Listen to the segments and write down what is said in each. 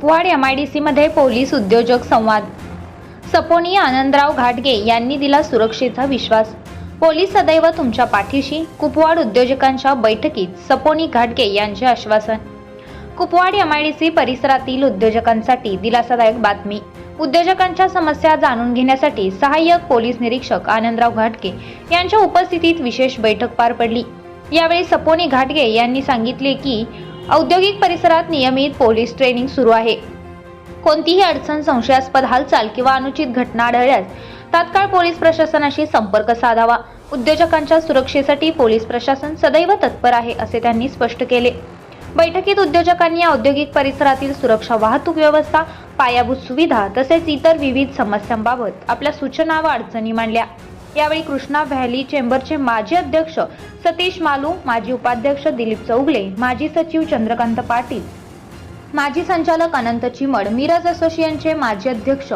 Kupwad MIDC मध्ये police उद्योजक संवाद. सपोनी आनंदराव घाटगे यांनी दिला सुरक्षेचा विश्वास. पोलीस सदैव तुमच्या पाठीशी. कुपवाड उद्योजकांच्या बैठकीत सपोनी घाटगे यांचे आश्वासन. कुपवाड MIDC परिसरातील उद्योजकांसाठी दिलासादायक बातमी. उद्योजकांच्या समस्या जाणून घेण्यासाठी सहाय्यक पोलीस निरीक्षक आनंदराव घाटगे यांच्या उपस्थितीत विशेष बैठक पार पडली. यावेळी सपोनी घाटगे यांनी सांगितले की औद्योगिक परिसरात नियमित पोलीस ट्रेनिंग सुरू आहे. कोणतीही अडचण, संशयास्पद हालचाल किंवा अनुचित घटना आढळल्यास तात्काळ पोलीस प्रशासनाशी संपर्क साधावा. उद्योजकांच्या सुरक्षेसाठी पोलीस प्रशासन सदैव तत्पर आहे, असे त्यांनी स्पष्ट केले. बैठकीत उद्योजकांनी औद्योगिक परिसरातील सुरक्षा, वाहतूक व्यवस्था, पायाभूत सुविधा तसेच इतर विविध समस्यांबाबत आपल्या सूचना व अडचणी मांडल्या. यावेळी कृष्णा व्हॅली चेंबरचे माजी अध्यक्ष सतीश मालू, माजी उपाध्यक्ष दिलीप चौगले, माजी सचिव चंद्रकांत पाटील, माजी संचालक अनंत चिमड, मिरज असोसिएशनचे माजी अध्यक्ष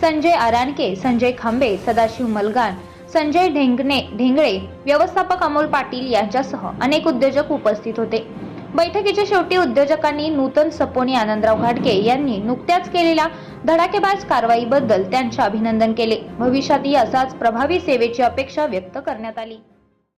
संजय आराणके, संजय खांबे, सदाशिव मलगान, संजय ढेंगळे, व्यवस्थापक अमोल पाटील यांच्यासह अनेक उद्योजक उपस्थित होते. बैठकीच्या शेवटी उद्योजकांनी नूतन सपोनी आनंदराव घाटगे यांनी नुकत्याच केलेल्या धडाकेबाज कारवाईबद्दल त्यांचे अभिनंदन केले. भविष्यातही असाच प्रभावी सेवेची अपेक्षा व्यक्त करण्यात आली.